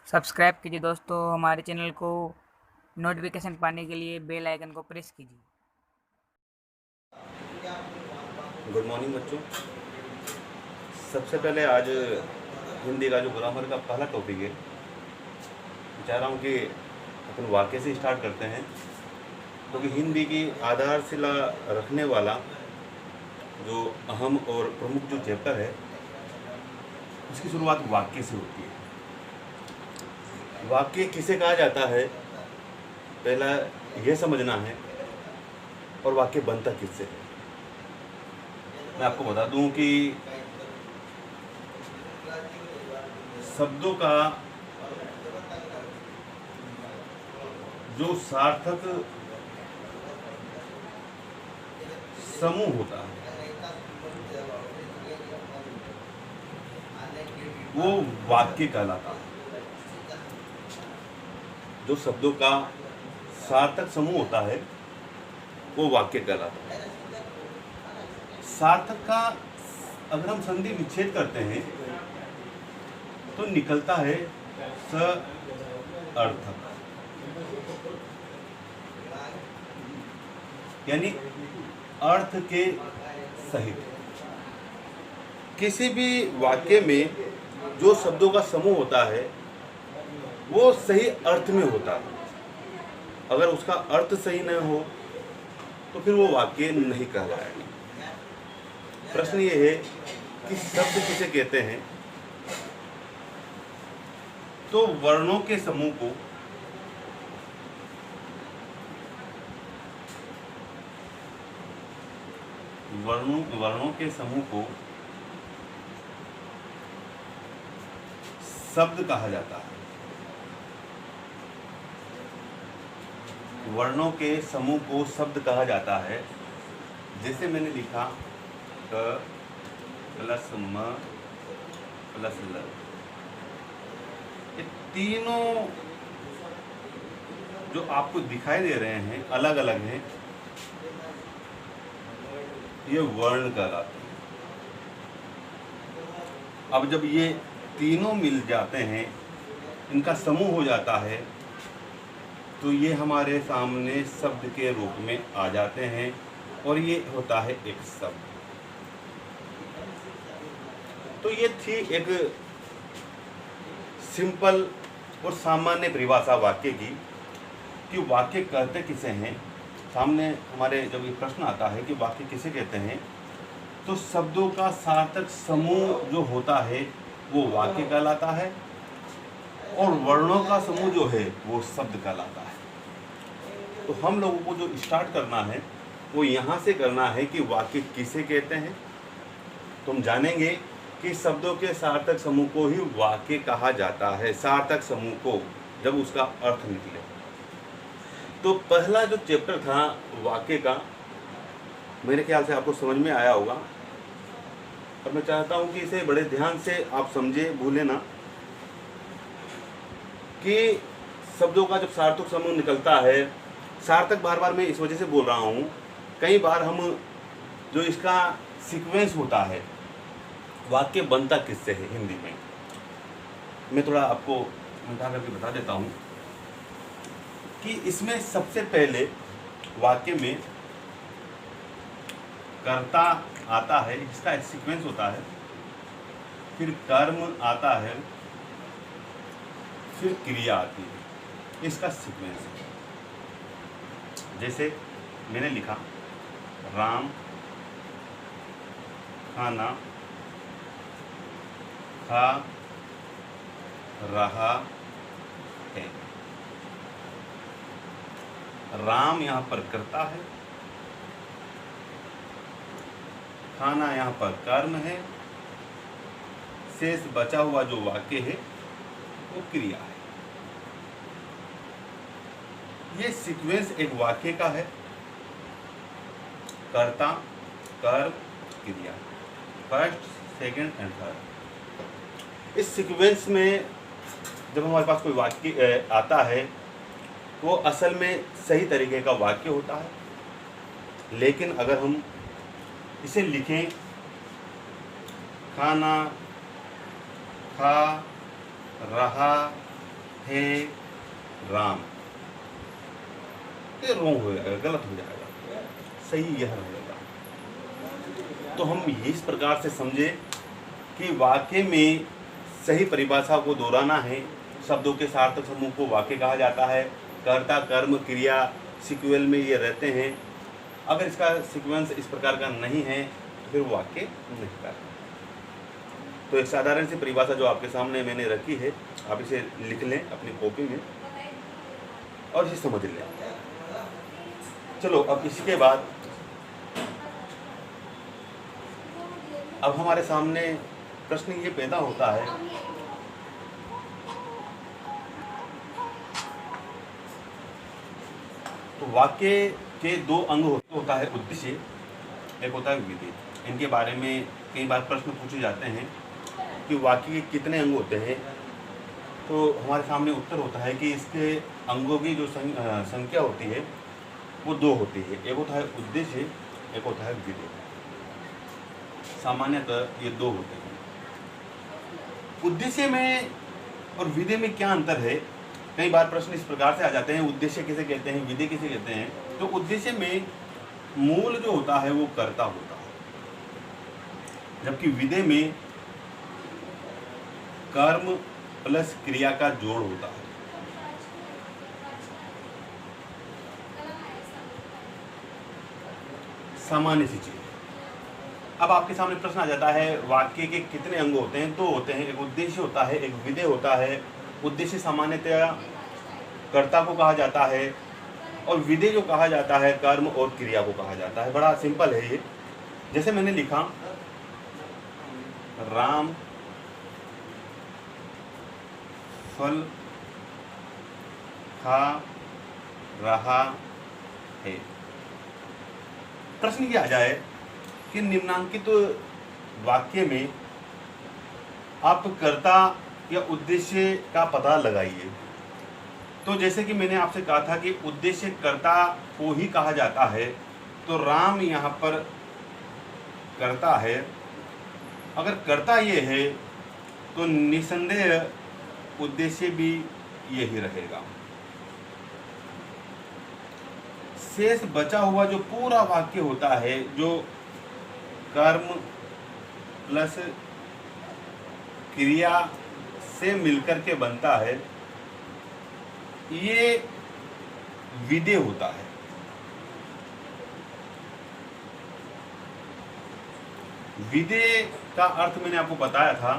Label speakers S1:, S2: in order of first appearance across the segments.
S1: Subscribe कीजिए दोस्तों हमारे चैनल को। नोटिफिकेशन पाने के लिए बेल आइकन को प्रेस कीजिए।
S2: गुड मॉर्निंग बच्चों। सबसे पहले आज हिंदी का जो ग्रामर का पहला टॉपिक है, चाह रहा हूँ कि अपन वाक्य से स्टार्ट करते हैं, क्योंकि हिंदी की आधारशिला रखने वाला जो अहम और प्रमुख जो चैप्टर है उसकी शुरुआत वाक्य से होती है। वाक्य किसे कहा जाता है पहला यह समझना है, और वाक्य बनता किससे है। मैं आपको बता दूं कि शब्दों का जो सार्थक समूह होता है वो वाक्य कहलाता है। जो शब्दों का सार्थक समूह होता है वो वाक्य कहलाता है। सार्थक का अगर हम संधि विच्छेद करते हैं तो निकलता है सअर्थक, यानी अर्थ के सहित। किसी भी वाक्य में जो शब्दों का समूह होता है वो सही अर्थ में होता है। अगर उसका अर्थ सही न हो तो फिर वो वाक्य नहीं कहलाएगा। प्रश्न ये है कि शब्द किसे कहते हैं, तो वर्णों के समूह को वर्णों के समूह को शब्द कहा जाता है। वर्णों के समूह को शब्द कहा जाता है। जैसे मैंने लिखा क प्लस म प्लस ल, ये तीनों जो आपको दिखाई दे रहे हैं अलग अलग हैं, ये वर्ण कहलाते हैं। अब जब ये तीनों मिल जाते हैं, इनका समूह हो जाता है, तो ये हमारे सामने शब्द के रूप में आ जाते हैं और ये होता है एक शब्द। तो ये थी एक सिंपल और सामान्य परिभाषा वाक्य की, कि वाक्य कहते किसे हैं। सामने हमारे जब ये प्रश्न आता है कि वाक्य किसे कहते हैं, तो शब्दों का सार्थक समूह जो होता है वो वाक्य कहलाता है, और वर्णों का समूह जो है वो शब्द कहलाता है। तो हम लोगों को जो स्टार्ट करना है वो यहाँ से करना है कि वाक्य किसे कहते हैं। तो हम जानेंगे कि शब्दों के सार्थक समूह को ही वाक्य कहा जाता है, सार्थक समूह को, जब उसका अर्थ निकले। तो पहला जो चैप्टर था वाक्य का, मेरे ख्याल से आपको समझ में आया होगा, और मैं चाहता हूँ कि इसे बड़े ध्यान से आप समझे, भूले ना। कि शब्दों का जब सार्थक समूह निकलता है, सार्थक बार बार मैं इस वजह से बोल रहा हूँ, कई बार हम जो इसका सीक्वेंस होता है, वाक्य बनता किससे है हिंदी में, मैं थोड़ा आपको मिटा करके बता देता हूँ कि इसमें सबसे पहले वाक्य में कर्ता आता है, इसका एक सीक्वेंस होता है, फिर कर्म आता है, फिर क्रिया आती है, इसका सीक्वेंस है। जैसे मैंने लिखा राम खाना खा रहा है। राम यहाँ पर कर्ता है, खाना यहाँ पर कर्म है, शेष बचा हुआ जो वाक्य है वो क्रिया है। ये सीक्वेंस एक वाक्य का है, कर्ता कर्म क्रिया, फर्स्ट सेकंड एंड थर्ड। इस सीक्वेंस में जब हमारे पास कोई वाक्य आता है वो असल में सही तरीके का वाक्य होता है। लेकिन अगर हम इसे लिखें खाना खा रहा है राम, ये रॉन्ग हो जाएगा, गलत हो जाएगा, सही यह रहेगा। तो हम इस प्रकार से समझे कि वाक्य में सही परिभाषा को दोहराना है। शब्दों के सार्थक समूह को वाक्य कहा जाता है। कर्ता, कर्म, क्रिया सीक्वेल में ये रहते हैं। अगर इसका सीक्वेंस इस प्रकार का नहीं है तो फिर वाक्य नहीं कहलाता। तो एक साधारण सी परिभाषा जो आपके सामने मैंने रखी है, आप इसे लिख लें अपनी कॉपी में और इसे समझ लें। चलो अब इसके बाद अब हमारे सामने प्रश्न ये पैदा होता है तो वाक्य के दो अंग होता है, उद्देश्य, एक होता है विधि। इनके बारे में कई बार प्रश्न पूछे जाते हैं कि वाक्य के कितने अंग होते हैं। तो हमारे सामने उत्तर होता है कि इसके अंगों की जो संख्या होती है वो दो होती है। एक होता है उद्देश्य, एक होता है विधि। सामान्यतः ये दो होते हैं। उद्देश्य में और विधि में क्या अंतर है? कई बार प्रश्न इस प्रकार से आ जाते हैं, उद्देश्य किसे कहते हैं, विधि किसे कहते हैं। तो उद्देश्य में मूल जो होता है वो कर्ता होता है, जबकि विधि में कर्म प्लस क्रिया का जोड़ होता है। सामान्य सी चीज। अब आपके सामने प्रश्न आ जाता है वाक्य के कितने अंग होते हैं? दो होते हैं, एक उद्देश्य होता है, एक विधेय होता है। उद्देश्य सामान्यतया कर्ता को कहा जाता है और विधेय जो कहा जाता है कर्म और क्रिया को कहा जाता है। बड़ा सिंपल है ये। जैसे मैंने लिखा राम फल खा रहा है। प्रश्न ये आ जाए कि निम्नांकित वाक्य में आप कर्ता या उद्देश्य का पता लगाइए। तो जैसे कि मैंने आपसे कहा था कि उद्देश्य कर्ता को ही कहा जाता है, तो राम यहाँ पर कर्ता है। अगर कर्ता ये है तो निसंदेह उद्देश्य भी यही रहेगा। शेष बचा हुआ जो पूरा वाक्य होता है, जो कर्म प्लस क्रिया से मिलकर के बनता है, ये विधेय होता है। विधेय का अर्थ मैंने आपको बताया था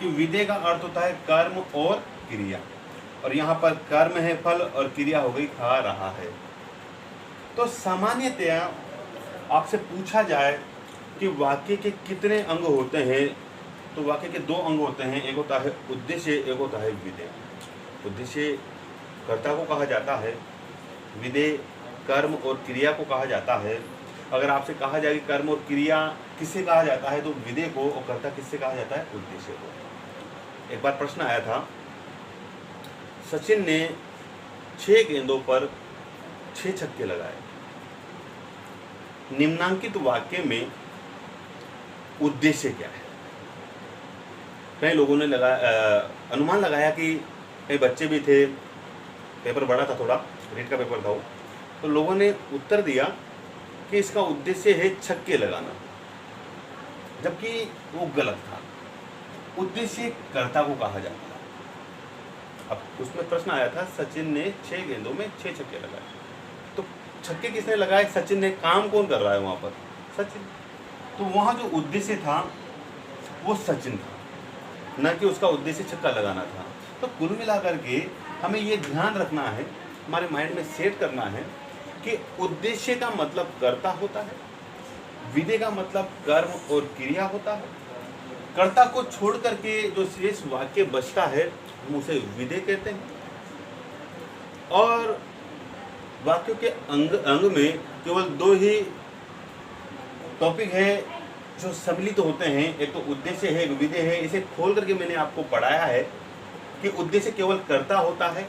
S2: कि विधेय का अर्थ होता है कर्म और क्रिया, और यहाँ पर कर्म है फल और क्रिया हो गई खा रहा है। तो सामान्यतया आपसे पूछा जाए कि वाक्य के कितने अंग होते हैं, तो वाक्य के दो अंग होते हैं, एक होता है उद्देश्य, एक होता है विधेय। उद्देश्य कर्ता को कहा जाता है, विधेय कर्म और क्रिया को कहा जाता है। अगर आपसे कहा जाए कि कर्म और क्रिया किससे कहा जाता है, तो विधेय को, और कर्ता किससे कहा जाता है, उद्देश्य को। एक बार प्रश्न आया था, सचिन ने 6 गेंदों पर 6 छक्के लगाए। निम्नांकित वाक्य में उद्देश्य क्या है? कई लोगों ने अनुमान लगाया कि कई बच्चे भी थे, पेपर बड़ा था, थोड़ा रीट का पेपर था वो, तो लोगों ने उत्तर दिया कि इसका उद्देश्य है छक्के लगाना, जबकि वो गलत था। उद्देश्य कर्ता को कहा जाता है। अब उसमें प्रश्न आया था, सचिन ने 6 गेंदों में 6 छक्के लगाए, तो छक्के किसने लगाए? सचिन ने। काम कौन कर रहा है वहाँ पर? सचिन। तो वहाँ जो उद्देश्य था वो सचिन था, न कि उसका उद्देश्य छक्का लगाना था। तो कुल मिलाकर के हमें ये ध्यान रखना है, हमारे माइंड में सेट करना है कि उद्देश्य का मतलब कर्ता होता है, विधेय का मतलब कर्म और क्रिया होता है। कर्ता को छोड़ करके जो शेष वाक्य बचता है हम उसे विधेय कहते हैं। और वाक्यों के अंग में केवल 2 ही टॉपिक है जो सम्मिलित होते हैं, एक तो उद्देश्य है, एक विधेय है। इसे खोल करके मैंने आपको पढ़ाया है कि उद्देश्य केवल कर्ता होता है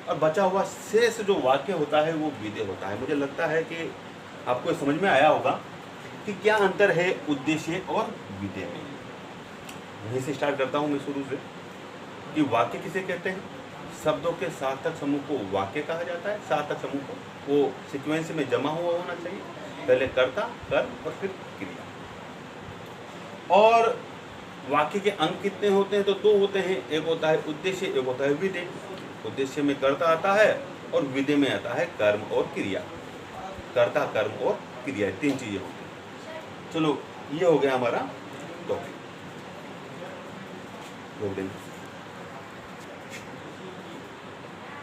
S2: और बचा हुआ शेष जो वाक्य होता है वो विधेय होता है। मुझे लगता है कि आपको समझ में आया होगा कि क्या अंतर है उद्देश्य और विधेय में। यहीं से स्टार्ट करता हूँ मैं शुरू से कि वाक्य किसे कहते हैं, शब्दों के सार्थक समूह को वाक्य कहा जाता है। सार्थक समूह को वो सीक्वेंस में जमा हुआ होना चाहिए, पहले कर्ता, कर्म और फिर क्रिया। और वाक्य के अंग कितने होते हैं? तो दो होते हैं, एक होता है उद्देश्य, एक होता है विधेय। उद्देश्य में कर्ता आता है और विधेय में आता है कर्म और क्रिया। कर्ता, कर्म और क्रिया, तीन चीजें होती हैं। चलो, ये हो गया हमारा टॉपिक।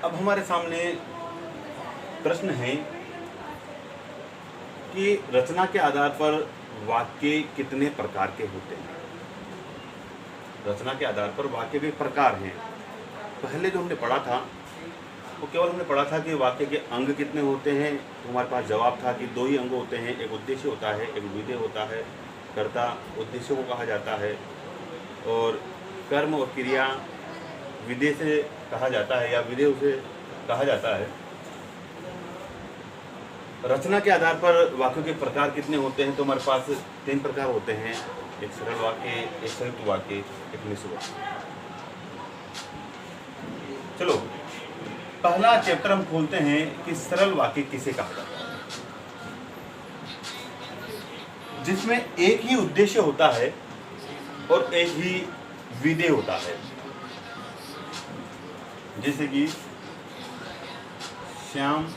S2: अब हमारे सामने प्रश्न है कि रचना के आधार पर वाक्य कितने प्रकार के होते हैं। रचना के आधार पर वाक्य के प्रकार हैं। पहले जो हमने पढ़ा था वो केवल हमने पढ़ा था कि वाक्य के अंग कितने होते हैं। तो हमारे पास जवाब था कि दो ही अंग होते हैं, एक उद्देश्य होता है, एक विधेय होता है। कर्ता उद्देश्य को कहा जाता है और कर्म और क्रिया विधेय से कहा जाता है या विधेय उसे कहा जाता है। रचना के आधार पर वाक्यों के प्रकार कितने होते हैं? तो हमारे पास तीन प्रकार होते हैं, एक सरल वाक्य, एक संयुक्त वाक्य, एक मिश्र वाक्य। चलो, पहला चैप्टर हम खोलते हैं कि सरल वाक्य किसे कहा जाता है, जिसमें एक ही उद्देश्य होता है और एक ही विधेय होता है। जैसे कि श्याम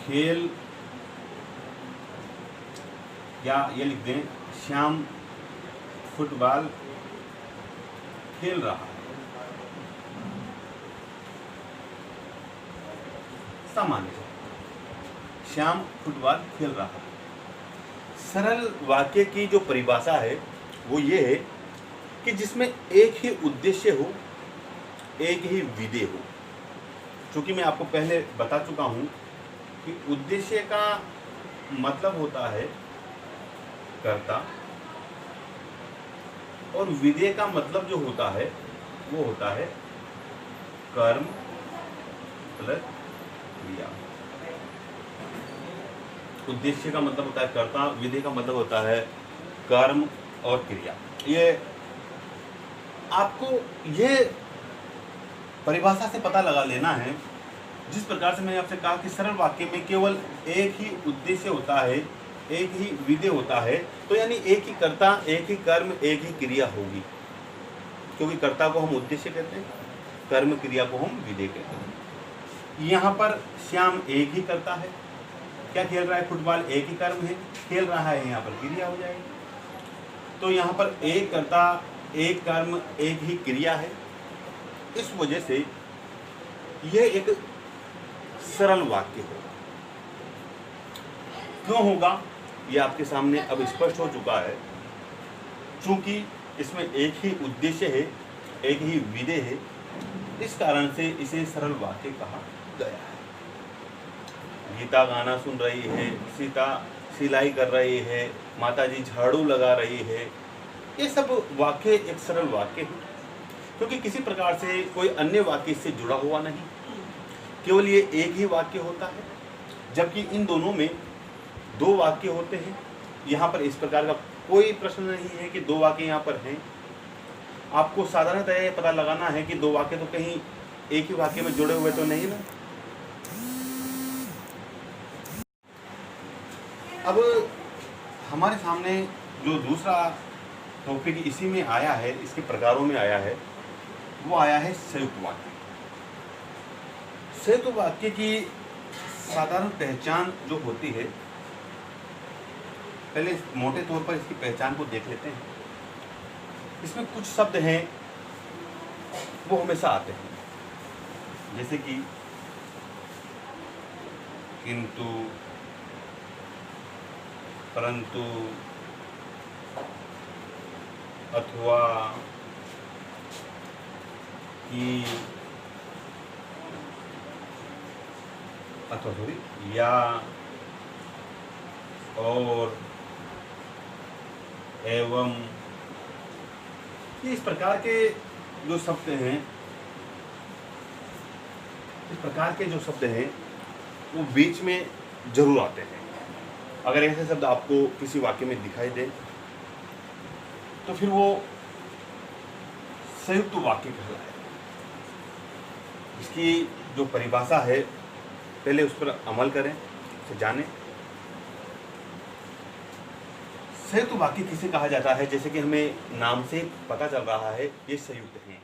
S2: खेल, या ये लिख दें श्याम फुटबॉल खेल रहा है। सामान्य श्याम फुटबॉल खेल रहा है। सरल वाक्य की जो परिभाषा है वो ये है कि जिसमें एक ही उद्देश्य हो, एक ही विधेय हो। क्योंकि मैं आपको पहले बता चुका हूं कि उद्देश्य का मतलब होता है कर्ता और विधेय का मतलब जो होता है वो होता है कर्म प्लस क्रिया। उद्देश्य का मतलब होता है कर्ता, विधेय का मतलब होता है कर्म और क्रिया। ये आपको ये परिभाषा से पता लगा लेना है। जिस प्रकार से मैंने आपसे कहा कि सरल वाक्य में केवल एक ही उद्देश्य होता है, एक ही विधेय होता है, तो यानी एक ही कर्ता, एक ही कर्म, एक ही क्रिया होगी। क्योंकि कर्ता को हम उद्देश्य कहते हैं, कर्म क्रिया को हम विधेय कहते हैं। यहाँ पर श्याम एक ही कर्ता है, क्या खेल रहा है? फुटबॉल एक ही कर्म है, खेल रहा है, यहाँ पर क्रिया हो जाएगी। तो यहाँ पर एक कर्ता, एक कर्म, एक ही क्रिया है। इस वजह से यह एक सरल वाक्य होगा। क्यों होगा ये आपके सामने अब स्पष्ट हो चुका है। चूंकि इसमें एक ही उद्देश्य है, एक ही विधेय है, इस कारण से इसे सरल वाक्य कहा गया है। गीता गाना सुन रही है, सीता सिलाई कर रही है, माताजी झाड़ू लगा रही है, ये सब वाक्य एक सरल वाक्य है। क्योंकि किसी प्रकार से कोई अन्य वाक्य इससे जुड़ा हुआ नहीं, केवल ये एक ही वाक्य होता है। जबकि इन दोनों में दो वाक्य होते हैं। यहाँ पर इस प्रकार का कोई प्रश्न नहीं है कि दो वाक्य यहाँ पर हैं। आपको साधारणतः यह पता लगाना है कि दो वाक्य तो कहीं एक ही वाक्य में जुड़े हुए तो नहीं ना। अब हमारे सामने जो दूसरा टॉपिक इसी में आया है, इसके प्रकारों में आया है, वो आया है संयुक्त वाक्य। संयुक्त वाक्य की साधारण पहचान जो होती है, पहले मोटे तौर पर इसकी पहचान को देख लेते हैं। इसमें कुछ शब्द हैं वो हमेशा आते हैं, जैसे कि किंतु, परंतु, अथवा, कि, अथवा सॉरी, या, और, एवं। ये इस प्रकार के जो शब्द हैं, इस प्रकार के जो शब्द हैं वो बीच में जरूर आते हैं। अगर ऐसे शब्द आपको किसी वाक्य में दिखाई दे तो फिर वो संयुक्त वाक्य कहलाएगा। इसकी जो परिभाषा है पहले उस पर अमल करें, उसे जानें। संयुक्त वाक्य किसे कहा जाता है? जैसे कि हमें नाम से पता चल रहा है ये संयुक्त हैं।